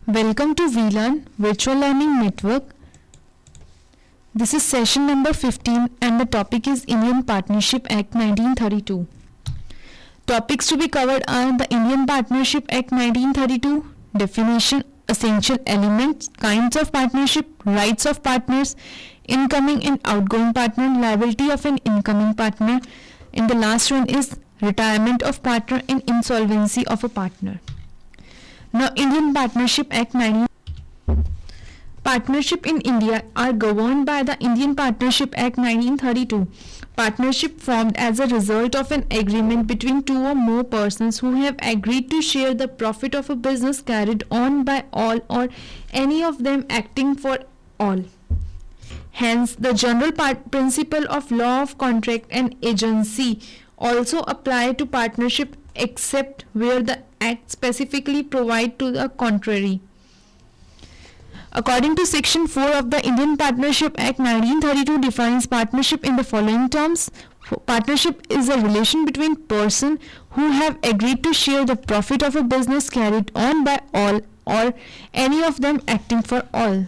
Welcome to VLearn Virtual Learning Network. This is session number 15 and the topic is Indian Partnership Act 1932. Topics to be covered are the Indian Partnership Act 1932, definition, essential elements, kinds of partnership, rights of partners, incoming and outgoing partner, liability of an incoming partner, and the last one is retirement of partner and insolvency of a partner. Now, Indian Partnership Act 19. Partnership in India are governed by the Indian Partnership Act 1932. Partnership formed as a result of an agreement between two or more persons who have agreed to share the profit of a business carried on by all or any of them acting for all. Hence, the general principle of law of contract and agency also apply to partnership except where the Act specifically provide to the contrary. According to Section 4 of the Indian Partnership Act 1932 defines partnership in the following terms. Partnership is a relation between persons who have agreed to share the profit of a business carried on by all or any of them acting for all.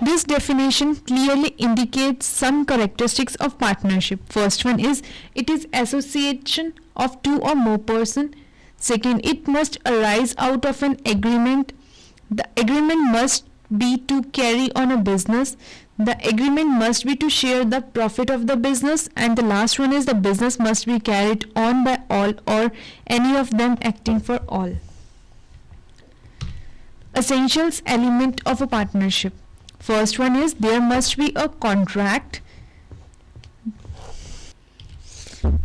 This definition clearly indicates some characteristics of partnership. First one is, it is association of two or more persons. Second, it must arise out of an agreement. The agreement must be to carry on a business. The agreement must be to share the profit of the business. And the last one is, the business must be carried on by all or any of them acting for all. Essentials element of a partnership. First one is, there must be a contract.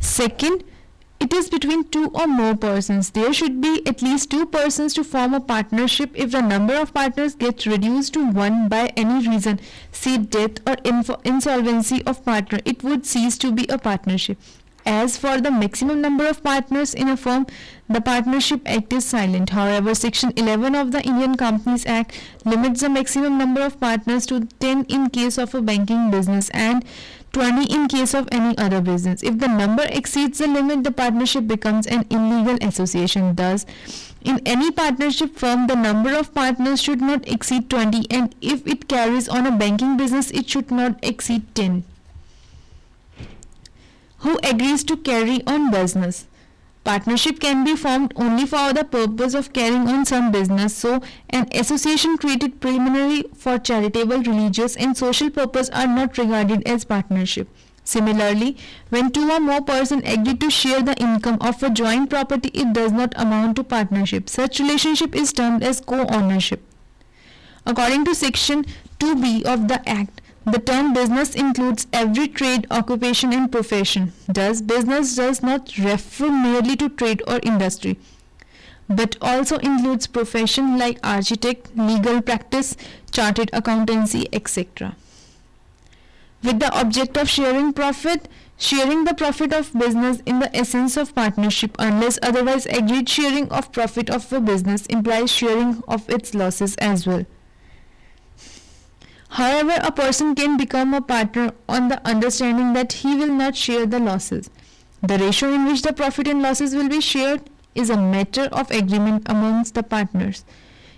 Second, it is between two or more persons. There should be at least two persons to form a partnership. If the number of partners gets reduced to one by any reason, say death or insolvency of partner, it would cease to be a partnership. As for the maximum number of partners in a firm, the Partnership Act is silent. However, Section 11 of the Indian Companies Act limits the maximum number of partners to 10 in case of a banking business and 20 in case of any other business. If the number exceeds the limit, the partnership becomes an illegal association. Thus, in any partnership firm, the number of partners should not exceed 20, and if it carries on a banking business, it should not exceed 10. Who agrees to carry on business? Partnership can be formed only for the purpose of carrying on some business, so an association created primarily for charitable, religious and social purpose are not regarded as partnership. Similarly, when two or more persons agree to share the income of a joint property, it does not amount to partnership. Such relationship is termed as co-ownership. According to Section 2B of the Act, the term business includes every trade, occupation and profession. Thus, business does not refer merely to trade or industry, but also includes profession like architect, legal practice, chartered accountancy, etc. With the object of sharing profit, sharing the profit of business in the essence of partnership, unless otherwise agreed, sharing of profit of a business implies sharing of its losses as well. However, a person can become a partner on the understanding that he will not share the losses. The ratio in which the profit and losses will be shared is a matter of agreement amongst the partners.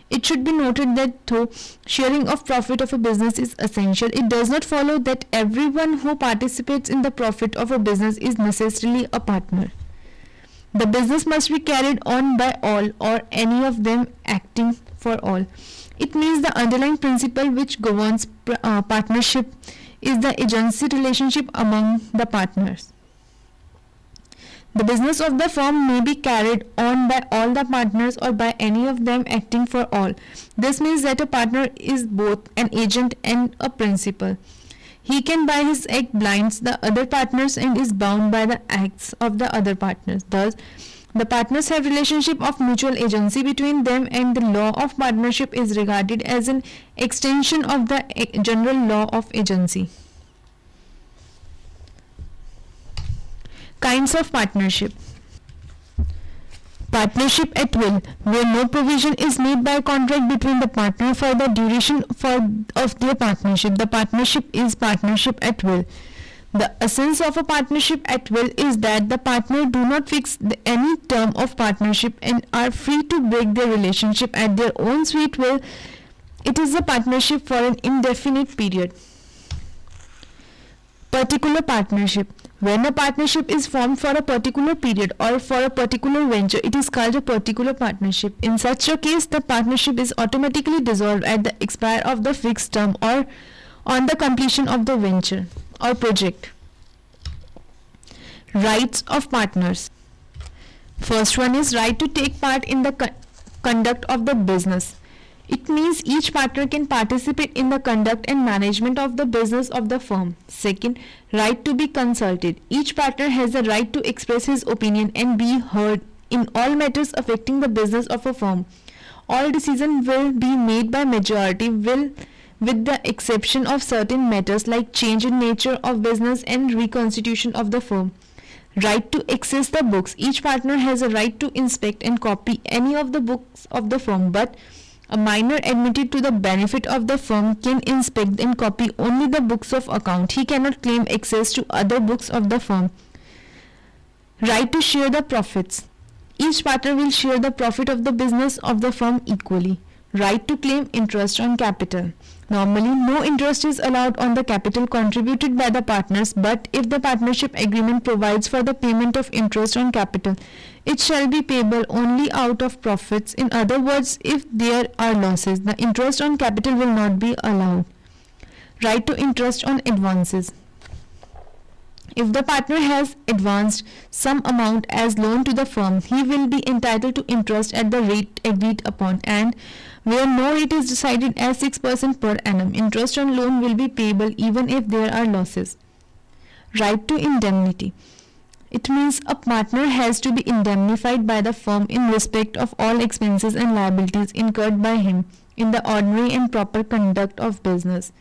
It should be noted that though sharing of profit of a business is essential, it does not follow that everyone who participates in the profit of a business is necessarily a partner. The business must be carried on by all or any of them acting for all. It means the underlying principle which governs partnership is the agency relationship among the partners. The business of the firm may be carried on by all the partners or by any of them acting for all. This means that a partner is both an agent and a principal. He can by his act binds the other partners and is bound by the acts of the other partners. Thus, the partners have relationship of mutual agency between them, and the law of partnership is regarded as an extension of the general law of agency. Kinds of partnership. Partnership at will, where no provision is made by contract between the partner for the duration of their partnership. The partnership is partnership at will. The essence of a partnership at will is that the partner do not fix any term of partnership and are free to break their relationship at their own sweet will. It is a partnership for an indefinite period. Particular partnership. When a partnership is formed for a particular period or for a particular venture, it is called a particular partnership. In such a case, the partnership is automatically dissolved at the expire of the fixed term or on the completion of the venture or project. Rights of partners. First one is right to take part in the conduct of the business. It means each partner can participate in the conduct and management of the business of the firm. Second, right to be consulted. Each partner has the right to express his opinion and be heard in all matters affecting the business of a firm. All decisions will be made by majority will, with the exception of certain matters like change in nature of business and reconstitution of the firm. Right to access the books. Each partner has a right to inspect and copy any of the books of the firm, but a minor admitted to the benefit of the firm can inspect and copy only the books of account. He cannot claim access to other books of the firm. Right to share the profits. Each partner will share the profit of the business of the firm equally. Right to claim interest on capital. Normally, no interest is allowed on the capital contributed by the partners, but if the partnership agreement provides for the payment of interest on capital, it shall be payable only out of profits. In other words, if there are losses, the interest on capital will not be allowed. Right to interest on advances. If the partner has advanced some amount as loan to the firm, he will be entitled to interest at the rate agreed upon, and where no rate is decided as 6% per annum, interest on loan will be payable even if there are losses. Right to indemnity. It means a partner has to be indemnified by the firm in respect of all expenses and liabilities incurred by him in the ordinary and proper conduct of business.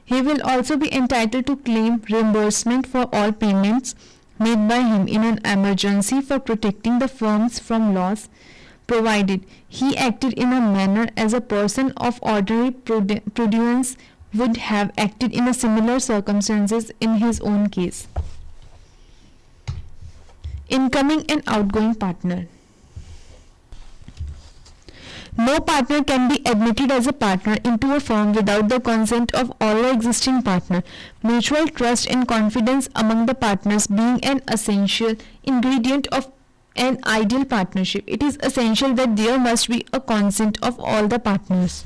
He will also be entitled to claim reimbursement for all payments made by him in an emergency for protecting the firms from loss, provided he acted in a manner as a person of ordinary prudence would have acted in a similar circumstances in his own case. Incoming and outgoing partner. No partner can be admitted as a partner into a firm without the consent of all the existing partners. Mutual trust and confidence among the partners being an essential ingredient of an ideal partnership, it is essential that there must be a consent of all the partners.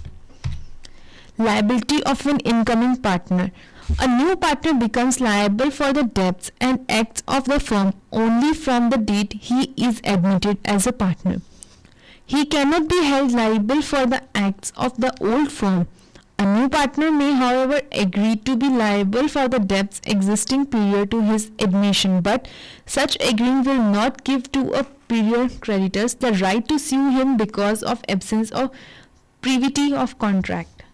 Liability of an incoming partner. A new partner becomes liable for the debts and acts of the firm only from the date he is admitted as a partner. He cannot be held liable for the acts of the old firm. A new partner may, however, agree to be liable for the debts existing prior to his admission, but such agreeing will not give to a prior creditors the right to sue him because of absence of privity of contract.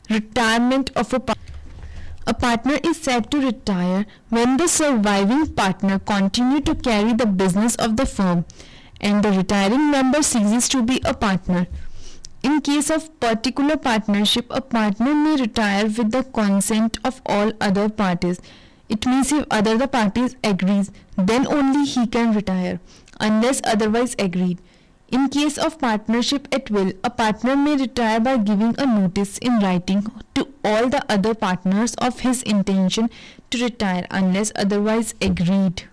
Retirement of a partner is said to retire when the surviving partner continues to carry the business of the firm and the retiring member ceases to be a partner. In case of particular partnership, a partner may retire with the consent of all other parties. It means if other parties agrees, then only he can retire, unless otherwise agreed. In case of partnership at will, a partner may retire by giving a notice in writing to all the other partners of his intention to retire, unless otherwise agreed.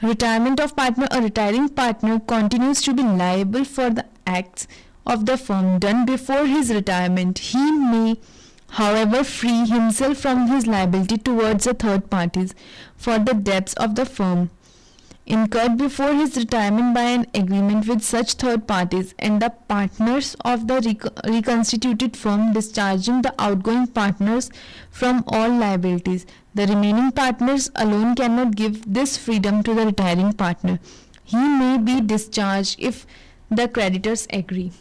Retirement of partner. A retiring partner continues to be liable for the acts of the firm done before his retirement. He may, however, free himself from his liability towards the third parties for the debts of the firm incurred before his retirement by an agreement with such third parties, and the partners of the reconstituted firm discharging the outgoing partners from all liabilities. The remaining partners alone cannot give this freedom to the retiring partner. He may be discharged if the creditors agree.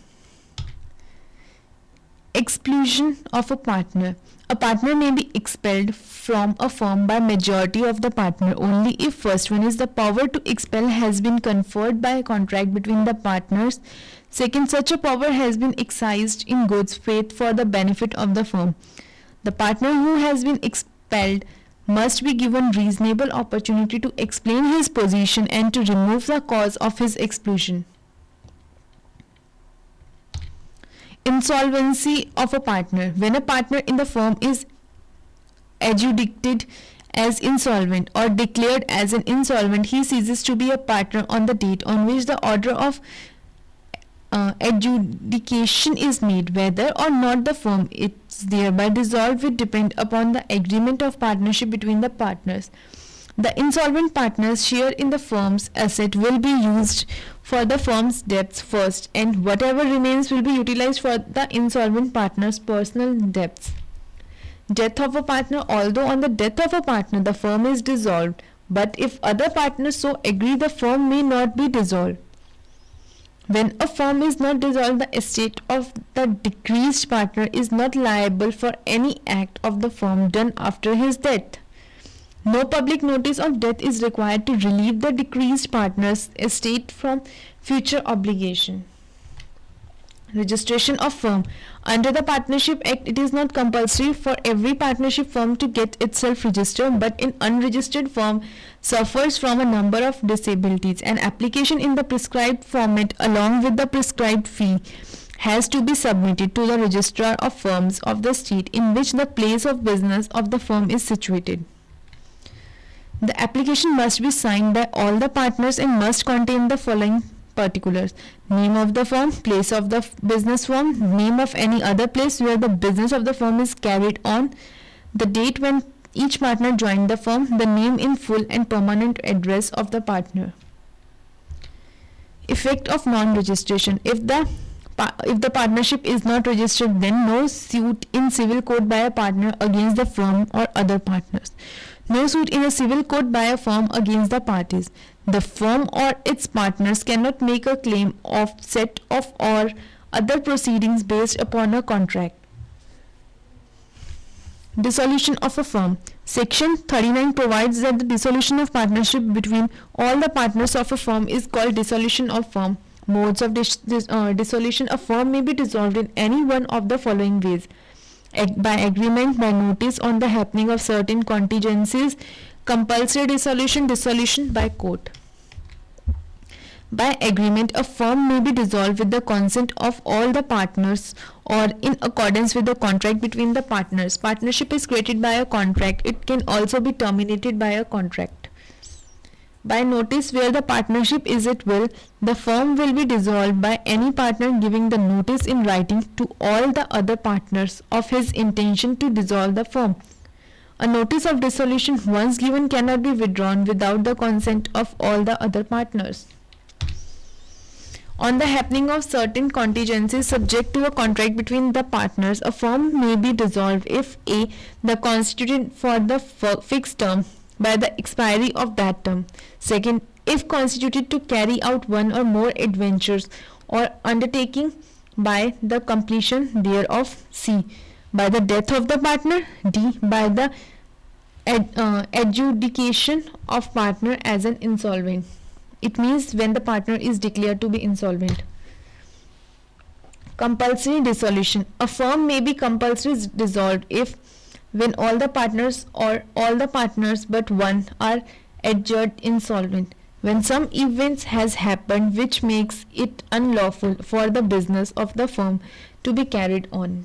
Exclusion of a partner. A partner may be expelled from a firm by majority of the partner only if first one is the power to expel has been conferred by a contract between the partners. Second, such a power has been exercised in good faith for the benefit of the firm. The partner who has been expelled must be given reasonable opportunity to explain his position and to remove the cause of his exclusion. Insolvency of a partner. When a partner in the firm is adjudicated as insolvent or declared as an insolvent, he ceases to be a partner on the date on which the order of adjudication is made. Whether or not the firm is thereby dissolved will depend upon the agreement of partnership between the partners. The insolvent partner's share in the firm's asset will be used for the firm's debts first, and whatever remains will be utilized for the insolvent partner's personal debts. Death of a partner. Although on the death of a partner the firm is dissolved, but if other partners so agree, the firm may not be dissolved. When a firm is not dissolved, the estate of the deceased partner is not liable for any act of the firm done after his death. No public notice of death is required to relieve the deceased partner's estate from future obligation. Registration of firm. Under the Partnership Act, it is not compulsory for every partnership firm to get itself registered, but an unregistered firm suffers from a number of disabilities. An application in the prescribed format along with the prescribed fee has to be submitted to the registrar of firms of the state in which the place of business of the firm is situated. The application must be signed by all the partners and must contain the following particulars: name of the firm, place of the business firm, name of any other place where the business of the firm is carried on, the date when each partner joined the firm, the name in full and permanent address of the partner. Effect of non-registration. If the partnership is not registered, then no suit in civil court by a partner against the firm or other partners. No suit in a civil court by a firm against the parties. The firm or its partners cannot make a claim of set off or other proceedings based upon a contract. Dissolution of a firm. Section 39 provides that the dissolution of partnership between all the partners of a firm is called dissolution of firm. Modes of dissolution. A firm may be dissolved in any one of the following ways: by agreement, by notice on the happening of certain contingencies, compulsory dissolution, dissolution by court. By agreement, a firm may be dissolved with the consent of all the partners or in accordance with the contract between the partners. Partnership is created by a contract. It can also be terminated by a contract. By notice, where the partnership is at will, the firm will be dissolved by any partner giving the notice in writing to all the other partners of his intention to dissolve the firm. A notice of dissolution once given cannot be withdrawn without the consent of all the other partners. On the happening of certain contingencies subject to a contract between the partners, a firm may be dissolved if a. the constituted for the fixed term by the expiry of that term. Second, if constituted to carry out one or more adventures or undertaking by the completion thereof. C. by the death of the partner. D. by the adjudication of partner as an insolvent. It means when the partner is declared to be insolvent. Compulsory dissolution. A firm may be compulsorily dissolved if when all the partners or all the partners but one are adjudged insolvent, when some events has happened which makes it unlawful for the business of the firm to be carried on.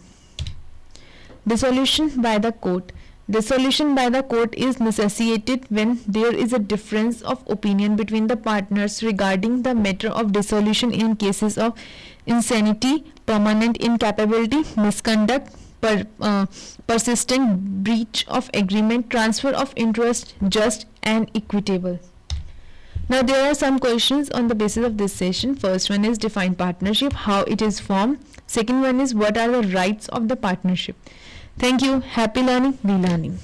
Dissolution by the court. Dissolution by the court is necessitated when there is a difference of opinion between the partners regarding the matter of dissolution in cases of insanity, permanent incapability, misconduct, persistent breach of agreement, transfer of interest, just and equitable. Now there are some questions on the basis of this session. First one is define partnership, how it is formed. Second one is what are the rights of the partnership. Thank you. Happy learning, be learning.